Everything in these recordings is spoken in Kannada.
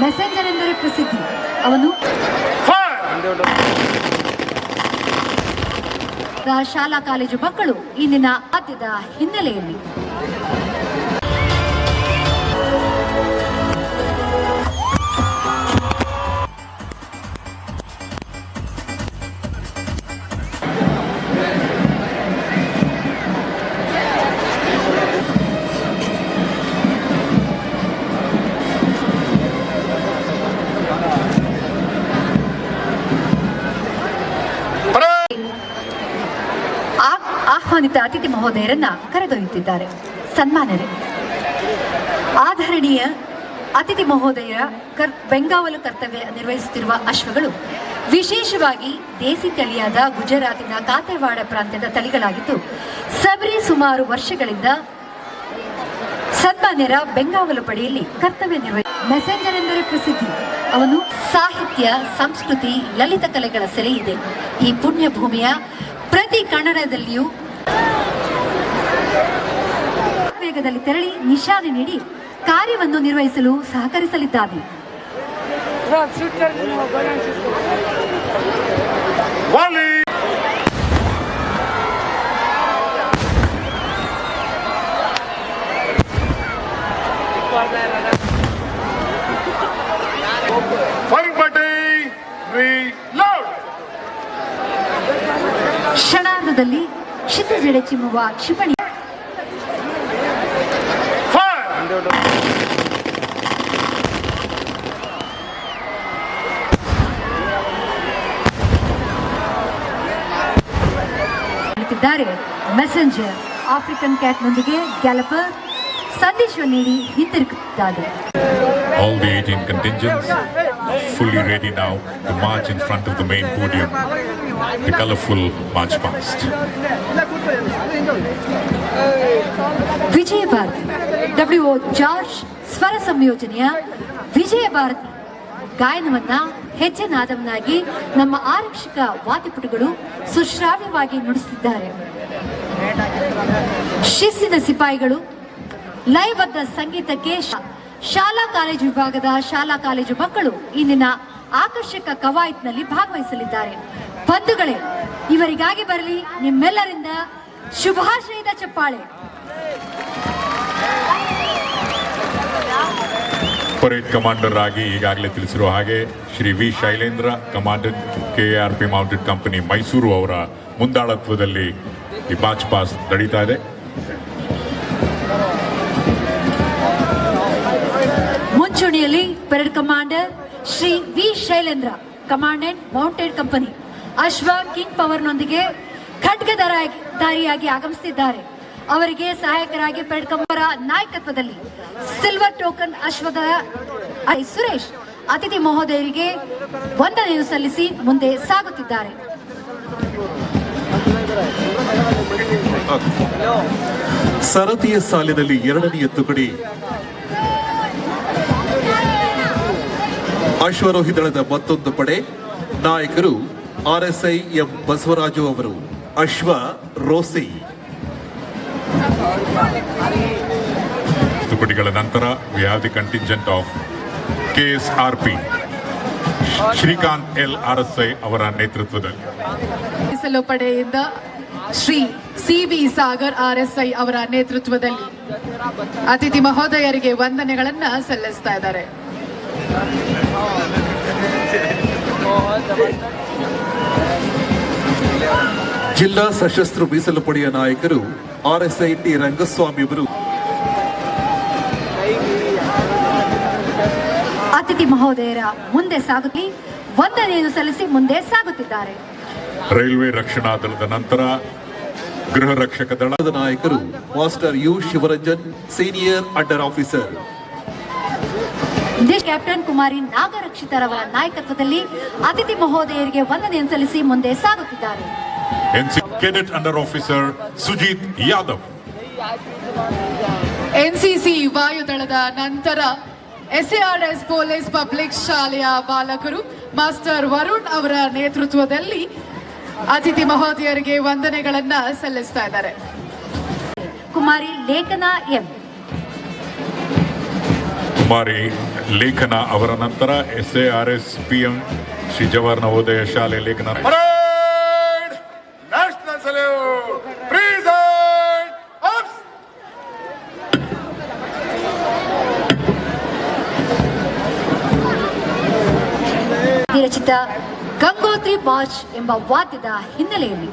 ಮೆಸೆಂಜರ್ ಎಂದರೆ ಪ್ರಸಿದ್ಧಿ. ಅವನು ಶಾಲಾ ಕಾಲೇಜು ಮಕ್ಕಳು ಇಂದಿನ ಆದ್ಯದ ಹಿನ್ನೆಲೆಯಲ್ಲಿ ಆಹ್ವಾನಿತ ಅತಿಥಿ ಮಹೋದಯರನ್ನ ಕರೆದೊಯ್ಯುತ್ತಿದ್ದಾರೆ. ಸನ್ಮಾನರೇ, ಆಧರಣೀಯ ಅತಿಥಿ ಮಹೋದಯರ ಬೆಂಗಾವಲು ಕರ್ತವ್ಯ ನಿರ್ವಹಿಸುತ್ತಿರುವ ಅಶ್ವಗಳು ವಿಶೇಷವಾಗಿ ದೇಸಿ ತಳಿಯಾದ ಗುಜರಾತಿನ ಕಾತೆವಾಡ ಪ್ರಾಂತ್ಯದ ತಳಿಗಳಾಗಿದ್ದು, ಸಬರಿ ಸುಮಾರು ವರ್ಷಗಳಿಂದ ಸನ್ಮಾನ್ಯರ ಬೆಂಗಾವಲು ಪಡೆಯಲ್ಲಿ ಕರ್ತವ್ಯ ಮೆಸೆಂಜರ್ ಎಂದರೆ ಪ್ರಸಿದ್ಧಿ. ಅವನು ಸಾಹಿತ್ಯ, ಸಂಸ್ಕೃತಿ, ಲಲಿತ ಕಲೆಗಳ ಸೆರೆ ಇದೆ. ಈ ಪುಣ್ಯ ಭೂಮಿಯ ಪ್ರತಿ ಕನ್ನಡದಲ್ಲಿಯೂ ವೇಗದಲ್ಲಿ ತೆರಳಿ ನಿಶಾನೆ ನೀಡಿ ಕಾರ್ಯವನ್ನು ನಿರ್ವಹಿಸಲು ಸಹಕರಿಸಲಿದ್ದಾನೆ. ಕ್ಷಣಾರ್ಧದಲ್ಲಿ ಕ್ಷಿತಿಜೆಡೆ ಚಿಮ್ಮುವ ಕ್ಷಿಪಣಿ ಮೆಸೆಂಜರ್ ಆಫ್ರಿಕನ್ ಕ್ಯಾಟ್ನೊಂದಿಗೆ ಗ್ಯಾಲಪರ್ ಸಂದೇಶ ನೀಡಿ ಹಿಂತಿರುಗುತ್ತಿದ್ದಾರೆ. All the 18 contingents fully ready now to march in front of the main podium, the colorful march past. Vijaya Bharathi W George ಸ್ವರ ಸಂಯೋಜನೆಯ ವಿಜಯ ಭಾರತಿ ಗಾಯನವನ್ನ ಹೆಜ್ಜೆ ನಾದವನ್ನಾಗಿ ನಮ್ಮ ಆರಕ್ಷಕ ವಾದ್ಯಪಟುಗಳು ಸುಶ್ರಾವ್ಯವಾಗಿ ನುಡಿಸುತ್ತಿದ್ದಾರೆ. ಶಿಸ್ತಿನ ಸಿಪಾಯಿಗಳು ಲಯಬದ್ಧ ಸಂಗೀತಕ್ಕೆ ಶಾಲಾ ಕಾಲೇಜು ವಿಭಾಗದ ಶಾಲಾ ಕಾಲೇಜು ಮಕ್ಕಳು ಇಂದಿನ ಆಕರ್ಷಕ ಕವಾಯತ್ನಲ್ಲಿ ಭಾಗವಹಿಸಲಿದ್ದಾರೆ. ಬಂಧುಗಳೇ, ಇವರಿಗಾಗಿ ಬರಲಿ ನಿಮ್ಮೆಲ್ಲರಿಂದ ಶುಭಾಶಯದ ಚಪ್ಪಾಳೆ. ಪರೇಡ್ ಕಮಾಂಡರ್ ಆಗಿ ಈಗಾಗಲೇ ತಿಳಿಸಿರುವ ಹಾಗೆ Shri V Shailendra, commandant KRP mounted company Mysuru ಅವರ ಮುಂದಾಳತ್ವದಲ್ಲಿ ಈ ಮಾರ್ಚ್ ಪಾಸ್ಟ್ ನಡೀತಾ ಇದೆ. ಮುಂಚೂಣಿಯಲ್ಲಿ parade commander Shri V Shailendra, commandant mounted company ಅಶ್ವ ಕಿಂಗ್ ಪವರ್ನೊಂದಿಗೆ ಖಡ್ಗಧಾರಿಯಾಗಿ ಆಗಮಿಸುತ್ತಿದ್ದಾರೆ. ಅವರಿಗೆ ಸಹಾಯಕರಾಗಿ ಪರೇಡ್ ಕಮಾಂಡರ್ ನಾಯಕತ್ವದಲ್ಲಿ ಸಿಲ್ವರ್ ಟೋಕನ್ ಅಶ್ವದ ಸುರೇಶ್ ಅತಿಥಿ ಮಹೋದಯರಿಗೆ ವಂದನೆಯನ್ನು ಸಲ್ಲಿಸಿ ಮುಂದೆ ಸಾಗುತ್ತಿದ್ದಾರೆ. ಸರತಿಯ ಸಾಲಿನಲ್ಲಿ ಎರಡನೆಯ ತುಕಡಿ ಅಶ್ವರೋಹಿ ದಳದ ಮತ್ತೊಂದು ಪಡೆ. ನಾಯಕರು RSI ಎಂ ಬಸವರಾಜು ಅವರು. ಅಶ್ವ ರೋಸಿ. ತುಕಡಿಗಳ ನಂತರ we have the contingent of KSRP Srikanth L RSI ಅವರ ನೇತೃತ್ವದಲ್ಲಿ. ಮೀಸಲು ಪಡೆಯಿಂದ ಶ್ರೀ CB ಸಾಗರ್ RSI ಅವರ ನೇತೃತ್ವದಲ್ಲಿ ಅತಿಥಿ ಮಹೋದಯರಿಗೆ ವಂದನೆಗಳನ್ನ ಸಲ್ಲಿಸ್ತಾ ಇದ್ದಾರೆ. ಜಿಲ್ಲಾ ಸಶಸ್ತ್ರ ಮೀಸಲು ಪಡೆಯ ನಾಯಕರು RSI ಟಿ ರಂಗಸ್ವಾಮಿ ಅವರು. ಅತಿಥಿ ಮಹೋದಯರ ಮುಂದೆ ಸಾಗುತ್ತಿ ವಂದನೆಯನ್ನು ಸಲ್ಲಿಸಿ ಮುಂದೆ ಸಾಗುತ್ತಿದ್ದಾರೆ. ರೈಲ್ವೆ ರಕ್ಷಣಾ ದಳದ ನಂತರ ಗೃಹ ರಕ್ಷಕ ದಳದ ನಾಯಕರು master U Shivaranjan, senior under officer. Captain Kumari ನಾಗರಕ್ಷಿತರವರ ನಾಯಕತ್ವದಲ್ಲಿ ಅತಿಥಿ ಮಹೋದಯರಿಗೆ ವಂದನೆಯನ್ನು ಸಲ್ಲಿಸಿ ಮುಂದೆ ಸಾಗುತ್ತಿದ್ದಾರೆ. Cadet under officer Sujith Yadav. NCC ವಾಯುದಳದ ನಂತರ SARS ಪೊಲೀಸ್ ಪಬ್ಲಿಕ್ ಶಾಲೆಯ ಬಾಲಕರು ಮಾಸ್ಟರ್ ವರುಣ್ ಅವರ ನೇತೃತ್ವದಲ್ಲಿ ಅತಿಥಿ ಮಹೋದಯರಿಗೆ ವಂದನೆಗಳನ್ನ ಸಲ್ಲಿಸ್ತಾ ಇದ್ದಾರೆ. ಕುಮಾರಿ ಲೇಖನಾ ಎಂ. ಕುಮಾರಿ ಲೇಖನ ಅವರ ನಂತರ SARS PM ಶ್ರೀ ಜವಾಹರ್ ನವೋದಯ ಶಾಲೆ ಲೇಖನ. National salute! Present! Ups! ವಿರಚಿತ ಗಂಗೋತ್ರಿ ಮಾರ್ಚ್ ಎಂಬ ವಾದ್ಯದ ಹಿನ್ನೆಲೆಯಲ್ಲಿ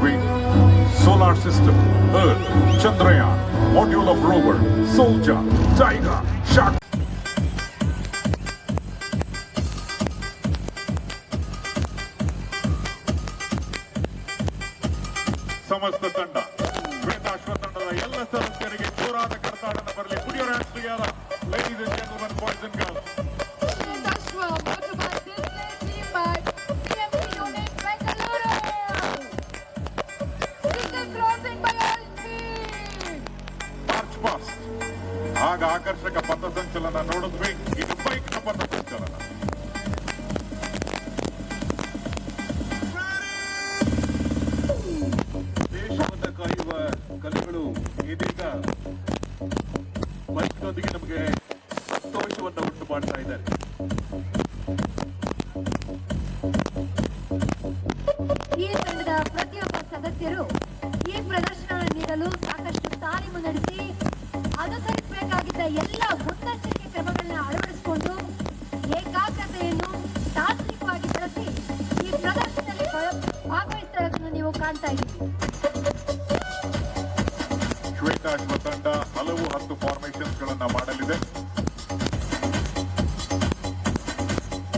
space, solar system, Earth, Chandrayaan, module of rover, soldier, tiger, shark. ಸಮಸ್ತ ತಂಡ ಶ್ವೇತಾಶ್ವ ತಂಡದ ಎಲ್ಲ ಸದಸ್ಯರಿಗೆ ಜೋರಾದ ಕರ್ತಾಡನ ಬರಲಿ. Put your hands together, ladies and gentlemen, boys and girls. Ashwa, motorbike display team by CMC unit Bengaluru. Signal crossing by all team. March past ಆಗ ಆಕರ್ಷಕ ಪಥಸಂಚಲನ ನೋಡಿದ್ವಿ. ಇದು ಬೈಕ್ನ ಪಥಸಂಚಲನ. ದೇಶವನ್ನು ಕಾಯುವ ಕಲೆಗಳು ಇದೀಗ ಬೈಕ್ನೊಂದಿಗೆ ನಮಗೆ ಸಂತೋಷವನ್ನು ಉಂಟು ಮಾಡ್ತಾ ಇದ್ದಾರೆ. ಈ ತಂಡದ ಪ್ರತಿಯೊಬ್ಬ ಸದಸ್ಯರು ಈ ಪ್ರದರ್ಶನ ನೀಡಲು ಸಾಕಷ್ಟು ತಾಲೀಮು ನಡೆಸಿ ಅನುಸರಿಸಬೇಕಾಗಿದ್ದ ಎಲ್ಲ ಮುನ್ನೆಚ್ಚರಿಕೆ ಕ್ರಮಗಳನ್ನ ಅಳವಡಿಸಿಕೊಂಡು ಏಕಾಗ್ರತೆಯನ್ನು ತಾಂತ್ರಿಕವಾಗಿ ಬಳಸಿ ಈ ಪ್ರದರ್ಶನದಲ್ಲಿ ಭಾಗವಹಿಸಿರೋದನ್ನು ನೀವು ಕಾಣ್ತಾ ಇದ್ದೀರಿ. ಶ್ವೇತಾಶ್ವ ತಂಡ ಹಲವು 10 ಫಾರ್ಮೇಶನ್ಸ್ ಗಳನ್ನ ಮಾಡಲಿದೆ.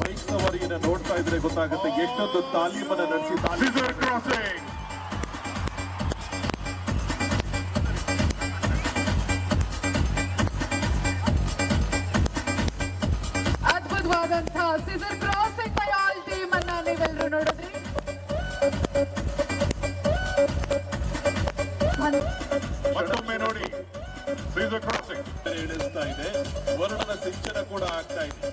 ಬೈಕ್ನವರಿಗೆ ನೋಡ್ತಾ ಇದ್ರೆ ಗೊತ್ತಾಗುತ್ತೆ ಎಷ್ಟೊಂದು ತಾಲೀಮನ್ನು ನಡೆಸಿ Scissor crossing. ಅದ್ಭುತವಾದಂತಹ scissor crossing by all team ಅನ್ನ ನೀವೆಲ್ಲರೂ ನೋಡಿದ್ರಿ. ಮತ್ತೊಮ್ಮೆ ನೋಡಿ, Scissor crossing. ಎಣಿಸ್ತಾ ಇದೆ, ವರ್ಣನ ಸಿಂಚನ ಕೂಡ ಆಗ್ತಾ ಇದೆ.